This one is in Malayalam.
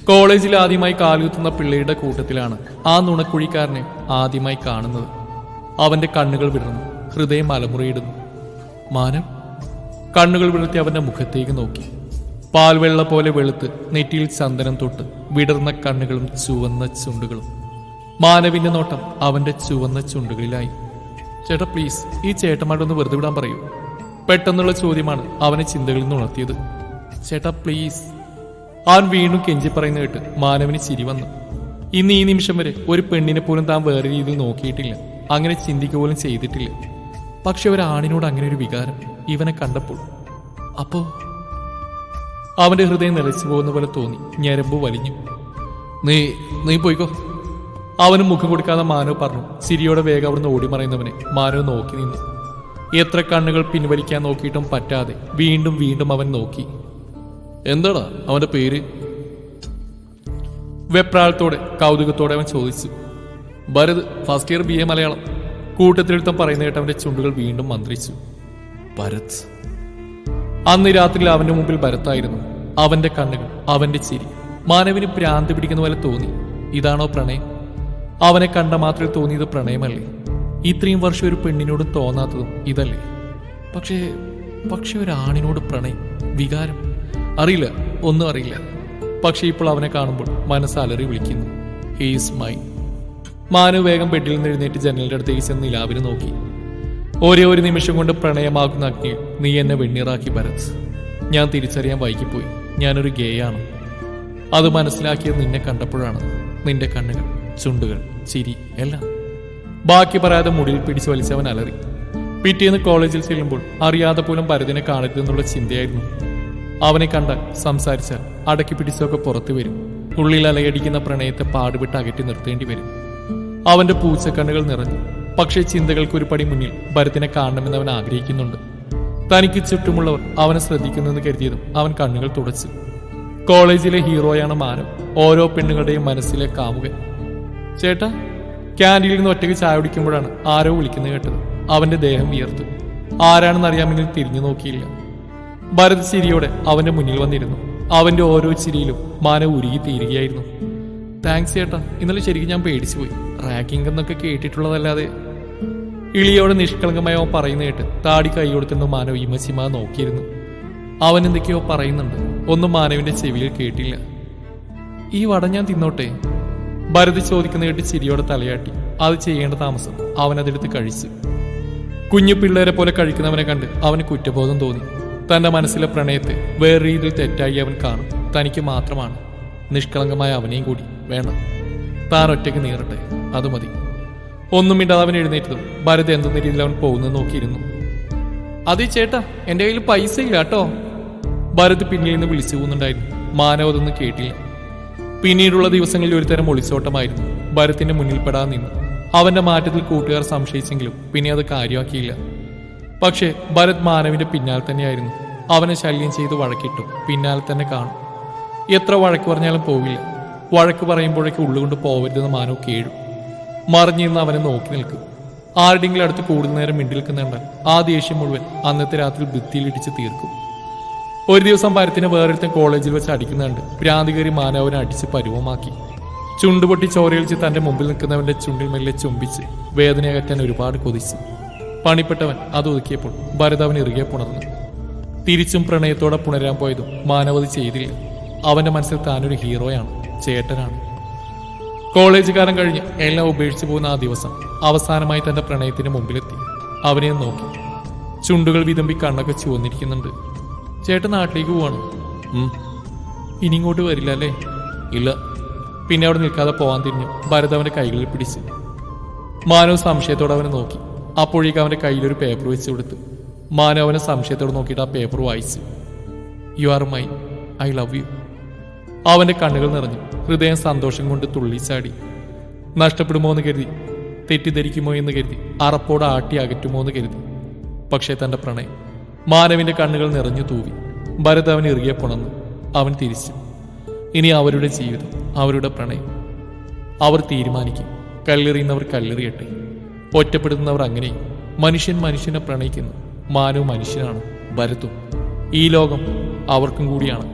കോളേജിൽ ആദ്യമായി കാലുകുത്തുന്ന പിള്ളേരുടെ കൂട്ടത്തിലാണ് ആ നുണക്കുഴിക്കാരനെ ആദ്യമായി കാണുന്നത്. അവന്റെ കണ്ണുകൾ വിടർന്നു, ഹൃദയം അലമുറയിടുന്നു. മാനവ് കണ്ണുകൾ വിടർത്തി അവന്റെ മുഖത്തേക്ക് നോക്കി. പാൽവെള്ള പോലെ വെളുത്ത് നെറ്റിയിൽ ചന്ദനം തൊട്ട് വിടർന്ന കണ്ണുകളും ചുവന്ന ചുണ്ടുകളും. മാനവിന്റെ നോട്ടം അവന്റെ ചുവന്ന ചുണ്ടുകളിലായി. ചേട്ടാ പ്ലീസ്, ഈ ചേട്ടന്മാരൊന്ന് വെറുതെ വിടാൻ പറയൂ. പെട്ടെന്നുള്ള ചോദ്യമാണ് അവനെ ചിന്തകളിൽ നിന്ന് ഉണർത്തിയത്. ചേട്ടാ പ്ലീസ്. അവൻ വീണ്ടും കെഞ്ചി പറയുന്ന കേട്ട് മാനവിന് ചിരി വന്നു. ഇന്ന് ഈ നിമിഷം വരെ ഒരു പെണ്ണിനെ പോലും താൻ വേറെ രീതിയിൽ നോക്കിയിട്ടില്ല, അങ്ങനെ ചിന്തിക്കുക പോലും ചെയ്തിട്ടില്ല. പക്ഷെ ഒരാണിനോട് അങ്ങനെ ഒരു വികാരം ഇവനെ കണ്ടപ്പോൾ അപ്പോ അവന്റെ ഹൃദയം നിലച്ചു പോകുന്ന പോലെ തോന്നി. ഞരമ്പ് വലിഞ്ഞു. നീ പോയിക്കോ. അവന് മുഖം കൊടുക്കാതെ മാനവ് പറഞ്ഞു. ചിരിയോടെ വേഗം അവിടുന്ന് ഓടിമറയുന്നവനെ മാനവ് നോക്കി നിന്നു. എത്ര കണ്ണുകൾ പിൻവലിക്കാൻ നോക്കിയിട്ടും പറ്റാതെ വീണ്ടും വീണ്ടും അവൻ നോക്കി. എന്താടാ അവന്റെ പേര്? വെപ്രാളത്തോടെ കൗതുകത്തോടെ അവൻ ചോദിച്ചു. Bharat, first year BA Malayalam. കൂട്ടത്തിലെടുത്തം പറയുന്ന കേട്ട് അവന്റെ ചുണ്ടുകൾ വീണ്ടും മന്ത്രിച്ചു. ഭരത്. അന്ന് രാത്രിയിൽ അവന്റെ മുമ്പിൽ ഭരത്തായിരുന്നു. അവന്റെ കണ്ണുകൾ, അവന്റെ ചിരി മാനവിന് ഭ്രാന്ത് പിടിക്കുന്ന പോലെ തോന്നി. ഇതാണോ പ്രണയം? അവനെ കണ്ട മാത്രമേ തോന്നിയത് പ്രണയമല്ലേ? ഇത്രയും വർഷം ഒരു പെണ്ണിനോടും തോന്നാത്തതും ഇതല്ലേ? പക്ഷേ ഒരാണിനോട് പ്രണയം, വികാരം, അറിയില്ല, ഒന്നും അറിയില്ല. പക്ഷെ ഇപ്പോൾ അവനെ കാണുമ്പോൾ മനസ്സ് അലറി വിളിക്കുന്നു. He's mine. മാനവ് വേഗം ബെഡിൽ നിന്ന് എഴുന്നേറ്റ് ജനലിന്റെ അടുത്തേക്ക് ചെന്ന് നിലാവിന് നോക്കി. ഒരേ ഒരു നിമിഷം കൊണ്ട് പ്രണയമാകുന്ന അഗ്നിയിൽ നീ എന്നെ വെണ്ണീറാക്കി ഭരത്. ഞാൻ തിരിച്ചറിയാൻ വൈകിപ്പോയി. ഞാനൊരു ഗേയാണ്. അത് മനസ്സിലാക്കിയത് നിന്നെ കണ്ടപ്പോഴാണ്. നിന്റെ കണ്ണുകൾ, ചുണ്ടുകൾ, ചിരി എല്ലാം. ബാക്കി പറയാതെ മുടിയിൽ പിടിച്ചു വലിച്ചവൻ അലറി. പിറ്റേന്ന് കോളേജിൽ ചെല്ലുമ്പോൾ അറിയാതെ പോലും ഭരതിനെ കാണരുതെന്നുള്ള ചിന്തയായിരുന്നു. അവനെ കണ്ടാൽ, സംസാരിച്ചാൽ അടക്കി പിടിച്ചൊക്കെ പുറത്തു വരും. ഉള്ളിൽ അലയടിക്കുന്ന പ്രണയത്തെ പാടുപെട്ട് അകറ്റി നിർത്തേണ്ടി വരും. അവന്റെ പൂച്ചക്കണ്ണുകൾ നിറഞ്ഞു. പക്ഷേ ചിന്തകൾക്ക് ഒരു പടി മുന്നിൽ ഭരതിനെ കാണണമെന്ന് അവൻ ആഗ്രഹിക്കുന്നുണ്ട്. തനിക്ക് ചുറ്റുമുള്ളവർ അവനെ ശ്രദ്ധിക്കുന്നെന്ന് കരുതിയതും അവൻ കണ്ണുകൾ തുടച്ചു. കോളേജിലെ ഹീറോയാണ് മാനവ്, ഓരോ പെണ്ണുങ്ങളുടെയും മനസ്സിലെ കാമുകൻ. ചേട്ടാ, ക്യാൻറ്റീനിൽ നിന്ന് ഒറ്റയ്ക്ക് ചായ കുടിക്കുമ്പോഴാണ് ആരോ വിളിക്കുന്നത് കേട്ടത്. അവന്റെ ദേഹം വിയർത്തു. ആരാണെന്ന് അറിയാമെങ്കിൽ തിരിഞ്ഞു നോക്കിയില്ല. ഭരത് ചിരിയോടെ അവന്റെ മുന്നിൽ വന്നിരുന്നു. അവന്റെ ഓരോ ചിരിയിലും മാനവ് ഉരുകി തീരുകയായിരുന്നു. താങ്ക്സ് ചേട്ടാ, ഇന്നലെ ശരിക്കും ഞാൻ പേടിച്ചു പോയി. റാക്കിംഗ് എന്നൊക്കെ കേട്ടിട്ടുള്ളതല്ലാതെ. ഇളിയോടെ നിഷ്കളങ്കമായി അവൻ പറയുന്ന കേട്ട് താടി കൈ കൊടുത്തിരുന്ന മാനവ് ഇമച്ചിമാ നോക്കിയിരുന്നു. അവൻ എന്തൊക്കെയോ പറയുന്നുണ്ട്. ഒന്നും മാനവിന്റെ ചെവിയിൽ കേട്ടില്ല. ഈ വട ഞാൻ തിന്നോട്ടെ? ഭരത് ചോദിക്കുന്ന കേട്ട് ചിരിയോടെ തലയാട്ടി. അത് ചെയ്യേണ്ട താമസം അവനതെടുത്ത് കഴിച്ചു. കുഞ്ഞു പിള്ളേരെ പോലെ കഴിക്കുന്നവനെ കണ്ട് അവന് കുറ്റബോധം തോന്നി. തന്റെ മനസ്സിലെ പ്രണയത്തെ വേറെ രീതിയിൽ തെറ്റായി അവൻ കാണും. തനിക്ക് മാത്രമാണ്. നിഷ്കളങ്കമായ അവനെയും കൂടി വേണം. താൻ ഒറ്റയ്ക്ക് നീറട്ടെ, അത് മതി. ഒന്നും മിണ്ടാതെ അവൻ എഴുന്നേറ്റതും ഭരത് എന്തെന്ന രീതിയിൽ അവൻ പോകുന്നത് നോക്കിയിരുന്നു. അതേ ചേട്ടാ, എന്റെ കയ്യിൽ പൈസ ഇല്ല കേട്ടോ. ഭരത് പിന്നിൽ നിന്ന് വിളിച്ചു പോകുന്നുണ്ടായിരുന്നു. മാനവ് അതൊന്നും കേട്ടില്ല. പിന്നീടുള്ള ദിവസങ്ങളിൽ ഒരു തരം ഒളിച്ചോട്ടമായിരുന്നു. ഭരത്തിന്റെ മുന്നിൽപ്പെടാൻ നിന്നു. അവന്റെ മാറ്റത്തിൽ കൂട്ടുകാർ സംശയിച്ചെങ്കിലും പിന്നെ അത് കാര്യമാക്കിയില്ല. പക്ഷേ ഭരത് മാനവിന്റെ പിന്നാലെ തന്നെയായിരുന്നു. അവനെ ശല്യം ചെയ്ത് വഴക്കിട്ടു പിന്നാലെ തന്നെ കാണും. എത്ര വഴക്ക് പറഞ്ഞാലും പോവില്ല. വഴക്ക് പറയുമ്പോഴേക്ക് ഉള്ളുകൊണ്ട് പോവരുതെന്ന് മാനവ് കേഴും. മറിഞ്ഞിരുന്ന് അവനെ നോക്കി നിൽക്കും. ആരുടെങ്കിലും അടുത്ത് കൂടുതൽ നേരം മിണ്ടി നിൽക്കുന്നുണ്ടാൽ ആ ദേഷ്യം മുഴുവൻ അന്നത്തെ രാത്രി ഭിത്തിയിലിടിച്ച് തീർക്കും. ഒരു ദിവസം ഭരത്തിനെ വേറൊരുത്തൻ കോളേജിൽ വെച്ച് അടിക്കുന്നുണ്ട്. ഭ്രാന്തികേറി മാനവനെ അടിച്ച് പരുവമാക്കി. ചുണ്ടുപൊട്ടി ചോരയൊലിച്ച് തന്റെ മുമ്പിൽ നിൽക്കുന്നവന്റെ ചുണ്ടിൽ മെല്ലെ ചുംബിച്ച് വേദനയകറ്റാൻ ഒരുപാട് കൊതിച്ചു. പണിപ്പെട്ടവൻ അത് ഒതുക്കിയപ്പോൾ ഭരത് അവൻ ഇറുകെ പുണർന്നു. തിരിച്ചും പ്രണയത്തോടെ പുണരാൻ പോയതും മാനവത് ചെയ്തില്ല. അവന്റെ മനസ്സിൽ താനൊരു ഹീറോയാണ്, ചേട്ടനാണ്. കോളേജുകാരൻ കഴിഞ്ഞ് എല്ലാം ഉപേക്ഷിച്ചു പോകുന്ന ആ ദിവസം അവസാനമായി തന്റെ പ്രണയത്തിന് മുമ്പിലെത്തി. അവനെ നോക്കി. ചുണ്ടുകൾ വിതമ്പി കണ്ണൊക്കെ ചുവന്നിരിക്കുന്നുണ്ട്. ചേട്ടൻ നാട്ടിലേക്ക് പോവാണ്? ഇനി ഇങ്ങോട്ട് വരില്ല അല്ലേ? ഇല്ല. പിന്നെ അവിടെ നിൽക്കാതെ പോവാൻ തിരിഞ്ഞു ഭരത് അവന്റെ കൈകളിൽ പിടിച്ചു. മാനവ് സംശയത്തോടെ അവനെ നോക്കി. അപ്പോഴേക്ക് അവന്റെ കയ്യിലൊരു പേപ്പർ വെച്ച് കൊടുത്തു. മാനവ് അവനെ സംശയത്തോടെ നോക്കിയിട്ട് ആ പേപ്പർ വായിച്ചു. You are mine, I love you. അവന്റെ കണ്ണുകൾ നിറഞ്ഞു. ഹൃദയം സന്തോഷം കൊണ്ട് തുള്ളിച്ചാടി. നഷ്ടപ്പെടുമോ എന്ന് കരുതി, തെറ്റിദ്ധരിക്കുമോ എന്ന് കരുതി, അറപ്പോടെ ആട്ടി അകറ്റുമോ എന്ന് കരുതി. പക്ഷേ തന്റെ പ്രണയം. മാനവിന്റെ കണ്ണുകൾ നിറഞ്ഞു തൂവി. ഭരത് അവൻ ഇറുകെ പുണർന്നു. അവൻ തിരിച്ചു. ഇനി അവരുടെ ജീവിതം, അവരുടെ പ്രണയം അവർ തീരുമാനിക്കും. കല്ലെറിയുന്നവർ കല്ലെറിയട്ടെ. ഒറ്റപ്പെടുത്തുന്നവർ അങ്ങനെയും. മനുഷ്യൻ മനുഷ്യനെ പ്രണയിക്കുന്നു. മാനവ് മനുഷ്യനാണ്. ഭരതും. ഈ ലോകം അവർക്കും കൂടിയാണ്.